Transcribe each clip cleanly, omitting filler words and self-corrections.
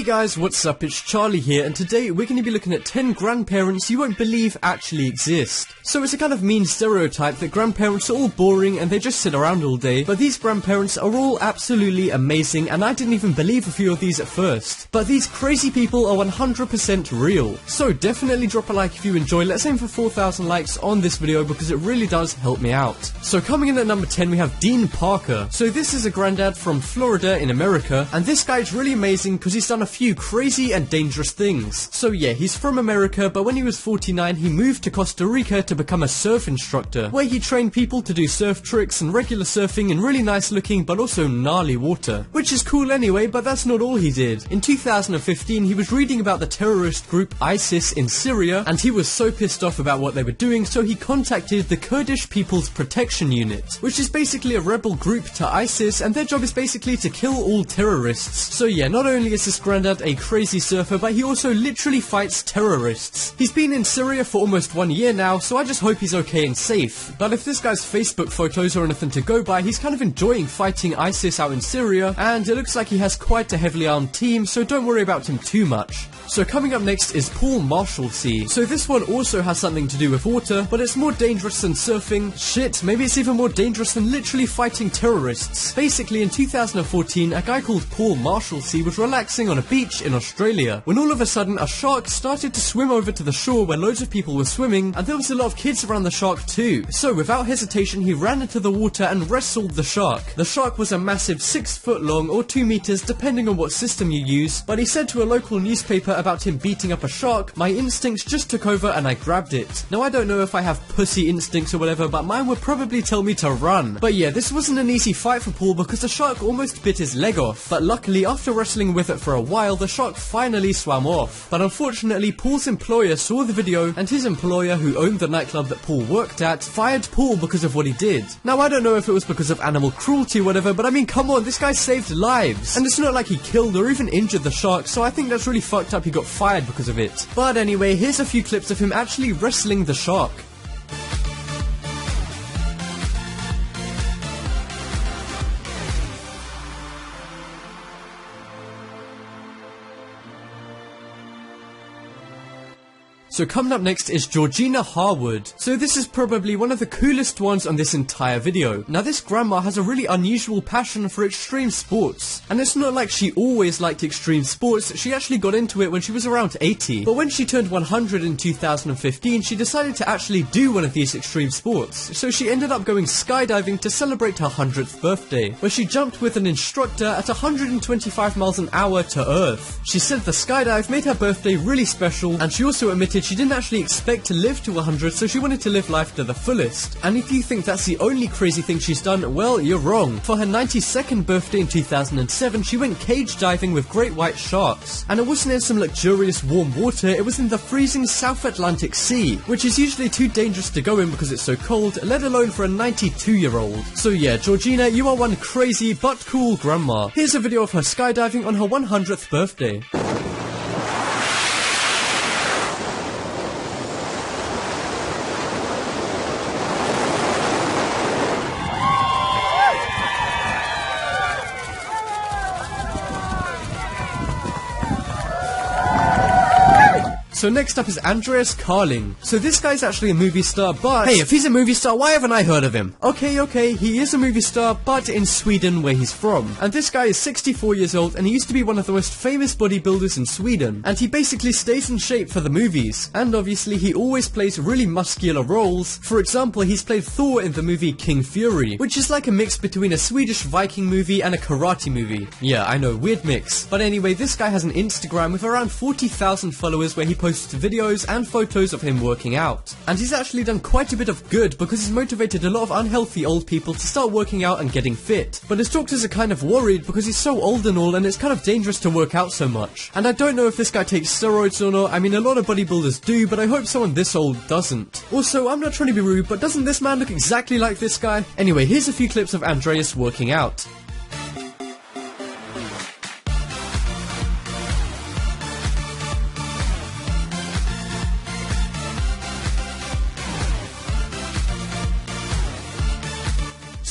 Hey guys, what's up? It's Charlie here, and today we're going to be looking at 10 grandparents you won't believe actually exist. So it's a kind of mean stereotype that grandparents are all boring and they just sit around all day, but these grandparents are all absolutely amazing, and I didn't even believe a few of these at first. But these crazy people are 100% real. So definitely drop a like if you enjoy. Let's aim for 4,000 likes on this video because it really does help me out. So coming in at number 10 we have Dean Parker. So this is a granddad from Florida in America, and this guy's really amazing because he's done a few crazy and dangerous things. So yeah, he's from America, but when he was 49 he moved to Costa Rica to become a surf instructor, where he trained people to do surf tricks and regular surfing in really nice looking but also gnarly water. Which is cool anyway, but that's not all he did. In 2015 he was reading about the terrorist group ISIS in Syria, and he was so pissed off about what they were doing, so he contacted the Kurdish People's Protection Unit, which is basically a rebel group to ISIS, and their job is basically to kill all terrorists. So yeah, not only is this granddad a crazy surfer, but he also literally fights terrorists. He's been in Syria for almost 1 year now, so I just hope he's okay and safe. But if this guy's Facebook photos are anything to go by, he's kind of enjoying fighting ISIS out in Syria, and it looks like he has quite a heavily armed team, so don't worry about him too much. So coming up next is Paul Marshalsea. So this one also has something to do with water, but it's more dangerous than surfing. Shit, maybe it's even more dangerous than literally fighting terrorists. Basically in 2014, a guy called Paul Marshalsea was relaxing on a beach in Australia, when all of a sudden a shark started to swim over to the shore where loads of people were swimming, and there was a lot of kids around the shark too. So without hesitation he ran into the water and wrestled the shark. The shark was a massive 6 foot long or 2 meters depending on what system you use, but he said to a local newspaper about him beating up a shark, "My instincts just took over and I grabbed it." Now I don't know if I have pussy instincts or whatever, but mine would probably tell me to run. But yeah, this wasn't an easy fight for Paul because the shark almost bit his leg off, but luckily after wrestling with it for a while the shark finally swam off. But unfortunately Paul's employer saw the video, and his employer, who owned the nightclub that Paul worked at, fired Paul because of what he did. Now I don't know if it was because of animal cruelty or whatever, but I mean come on, this guy saved lives, and it's not like he killed or even injured the shark, so I think that's really fucked up he got fired because of it. But anyway, here's a few clips of him actually wrestling the shark. So coming up next is Georgina Harwood. So this is probably one of the coolest ones on this entire video. Now this grandma has a really unusual passion for extreme sports, and it's not like she always liked extreme sports. She actually got into it when she was around 80, but when she turned 100 in 2015 she decided to actually do one of these extreme sports. So she ended up going skydiving to celebrate her 100th birthday, where she jumped with an instructor at 125 miles an hour to Earth. She said the skydive made her birthday really special, and she also admitted she didn't actually expect to live to 100, so she wanted to live life to the fullest. And if you think that's the only crazy thing she's done, well, you're wrong. For her 92nd birthday in 2007, she went cage diving with great white sharks. And it wasn't in some luxurious warm water, it was in the freezing South Atlantic Sea, which is usually too dangerous to go in because it's so cold, let alone for a 92-year-old. So yeah, Georgina, you are one crazy but cool grandma. Here's a video of her skydiving on her 100th birthday. So next up is Andreas Carling. So this guy's actually a movie star, but hey, if he's a movie star, why haven't I heard of him? Okay, he is a movie star, but in Sweden, where he's from. And this guy is 64 years old, and he used to be one of the most famous bodybuilders in Sweden. And he basically stays in shape for the movies. And obviously, he always plays really muscular roles. For example, he's played Thor in the movie King Fury, which is like a mix between a Swedish Viking movie and a karate movie. Yeah, I know, weird mix. But anyway, this guy has an Instagram with around 40,000 followers where he posts videos and photos of him working out. And he's actually done quite a bit of good because he's motivated a lot of unhealthy old people to start working out and getting fit. But his doctors are kind of worried because he's so old and all, and it's kind of dangerous to work out so much. And I don't know if this guy takes steroids or not. I mean, a lot of bodybuilders do, but I hope someone this old doesn't. Also, I'm not trying to be rude, but doesn't this man look exactly like this guy? Anyway, here's a few clips of Andreas working out.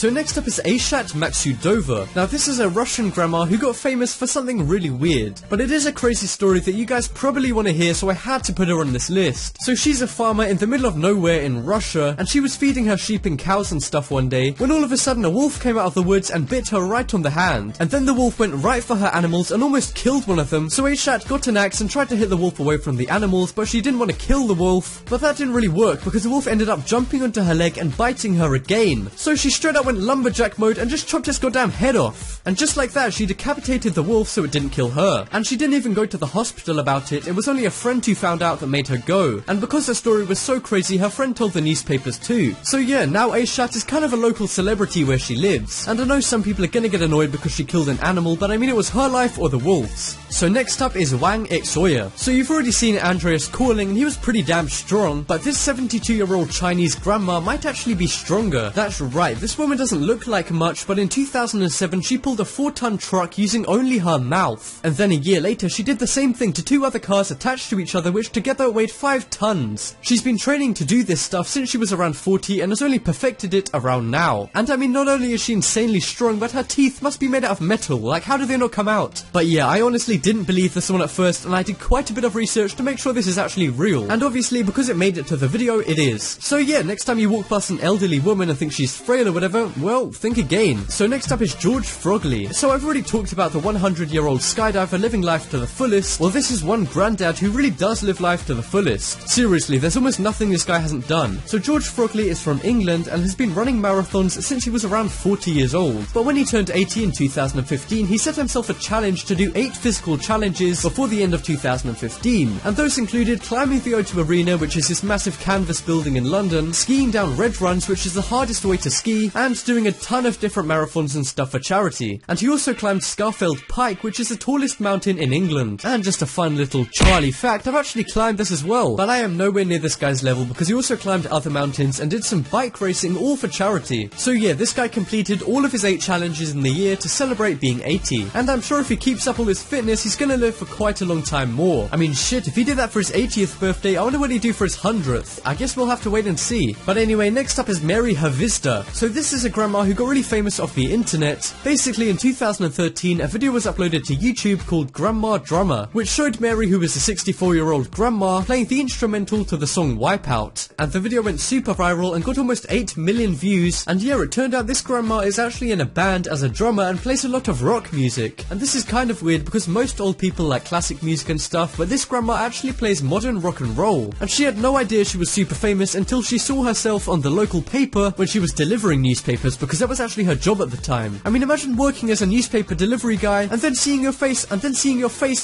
So next up is Aishat Maksudova. Now this is a Russian grandma who got famous for something really weird, but it is a crazy story that you guys probably want to hear, so I had to put her on this list. So she's a farmer in the middle of nowhere in Russia, and she was feeding her sheep and cows and stuff one day, when all of a sudden a wolf came out of the woods and bit her right on the hand. And then the wolf went right for her animals and almost killed one of them, so Aishat got an axe and tried to hit the wolf away from the animals, but she didn't want to kill the wolf. But that didn't really work, because the wolf ended up jumping onto her leg and biting her again. So she straight up went lumberjack mode and just chopped his goddamn head off. And just like that, she decapitated the wolf so it didn't kill her. And she didn't even go to the hospital about it, it was only a friend who found out that made her go. And because her story was so crazy, her friend told the newspapers too. So yeah, now Aishat is kind of a local celebrity where she lives. And I know some people are gonna get annoyed because she killed an animal, but I mean it was her life or the wolf's. So next up is Wang Xioya. So you've already seen Andreas Calling, and he was pretty damn strong, but this 72-year-old Chinese grandma might actually be stronger. That's right, this woman doesn't look like much, but in 2007 she pulled a 4-ton truck using only her mouth. And then a year later she did the same thing to 2 other cars attached to each other, which together weighed 5 tons. She's been training to do this stuff since she was around 40 and has only perfected it around now. And I mean, not only is she insanely strong, but her teeth must be made out of metal. Like, how do they not come out? But yeah, I honestly didn't believe this one at first, and I did quite a bit of research to make sure this is actually real. And obviously, because it made it to the video, it is. So yeah, next time you walk past an elderly woman and think she's frail or whatever, well, think again. So next up is George Frogley. So I've already talked about the 100-year-old skydiver living life to the fullest. Well, this is one granddad who really does live life to the fullest. Seriously, there's almost nothing this guy hasn't done. So George Frogley is from England and has been running marathons since he was around 40 years old. But when he turned 80 in 2015, he set himself a challenge to do 8 physical challenges before the end of 2015. And those included climbing the O2 Arena, which is this massive canvas building in London, skiing down Red Runs, which is the hardest way to ski, and doing a ton of different marathons and stuff for charity. And he also climbed Scafell Pike, which is the tallest mountain in England. And just a fun little Charlie fact, I've actually climbed this as well, but I am nowhere near this guy's level because he also climbed other mountains and did some bike racing, all for charity. So yeah, this guy completed all of his 8 challenges in the year to celebrate being 80. And I'm sure if he keeps up all his fitness, he's gonna live for quite a long time more. I mean shit, if he did that for his 80th birthday, I wonder what he'd do for his 100th. I guess we'll have to wait and see. But anyway, next up is Mary Havista. So this is a grandma who got really famous off the internet. Basically in 2013, a video was uploaded to YouTube called Grandma Drummer, which showed Mary, who was a 64-year-old grandma, playing the instrumental to the song Wipeout. And the video went super viral and got almost 8 million views. And yeah, it turned out this grandma is actually in a band as a drummer and plays a lot of rock music. And this is kind of weird because most old people like classic music and stuff, but this grandma actually plays modern rock and roll. And she had no idea she was super famous until she saw herself on the local paper when she was delivering newspapers, because that was actually her job at the time. I mean, imagine working as a newspaper delivery guy and then seeing your face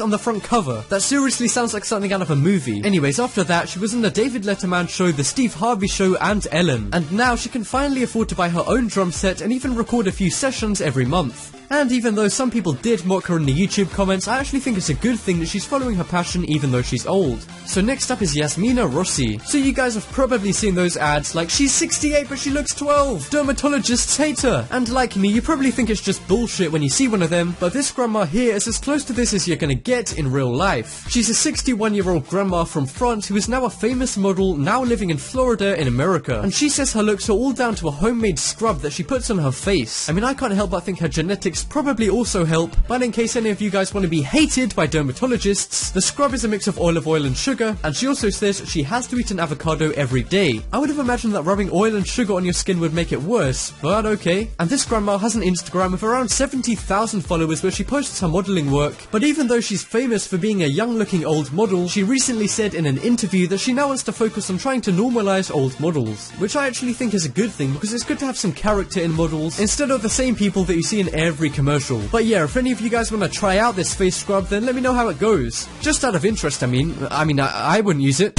on the front cover. That seriously sounds like something out of a movie. Anyways, after that, she was in the David Letterman show, the Steve Harvey show, and Ellen. And now she can finally afford to buy her own drum set and even record a few sessions every month. And even though some people did mock her in the YouTube comments, I actually think it's a good thing that she's following her passion even though she's old. So next up is Yasmina Rossi. So you guys have probably seen those ads like, she's 68 but she looks 12, dermatologists hate her. And like me, you probably think it's just bullshit when you see one of them, but this grandma here is as close to this as you're gonna get in real life. She's a 61-year-old grandma from France who is now a famous model, now living in Florida in America. And she says her looks are all down to a homemade scrub that she puts on her face. I mean, I can't help but think her genetics probably also help, but in case any of you guys want to be hated by dermatologists, the scrub is a mix of olive oil and sugar, and she also says she has to eat an avocado every day. I would have imagined that rubbing oil and sugar on your skin would make it worse, but okay. And this grandma has an Instagram with around 70,000 followers where she posts her modeling work, but even though she's famous for being a young-looking old model, she recently said in an interview that she now wants to focus on trying to normalize old models, which I actually think is a good thing because it's good to have some character in models instead of the same people that you see in every commercial. But yeah, if any of you guys want to try out this face scrub, then let me know how it goes. Just out of interest, I mean I wouldn't use it.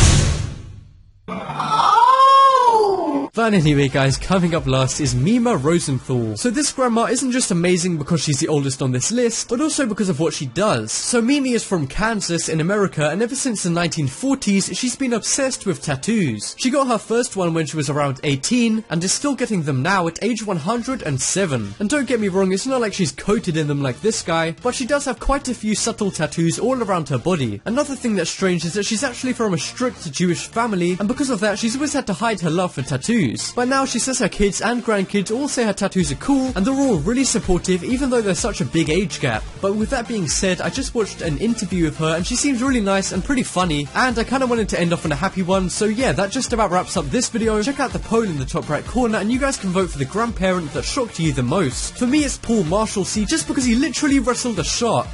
But anyway guys, coming up last is Mima Rosenthal. So this grandma isn't just amazing because she's the oldest on this list, but also because of what she does. So Mimi is from Kansas in America, and ever since the 1940s, she's been obsessed with tattoos. She got her first one when she was around 18, and is still getting them now at age 107. And don't get me wrong, it's not like she's coated in them like this guy, but she does have quite a few subtle tattoos all around her body. Another thing that's strange is that she's actually from a strict Jewish family, and because of that, she's always had to hide her love for tattoos. news. But now she says her kids and grandkids all say her tattoos are cool, and they're all really supportive even though there's such a big age gap. But with that being said, I just watched an interview with her and she seems really nice and pretty funny, and I kind of wanted to end off on a happy one. So yeah, that just about wraps up this video. Check out the poll in the top right corner and you guys can vote for the grandparent that shocked you the most. For me it's Paul Marshall, see, just because he literally wrestled a shark.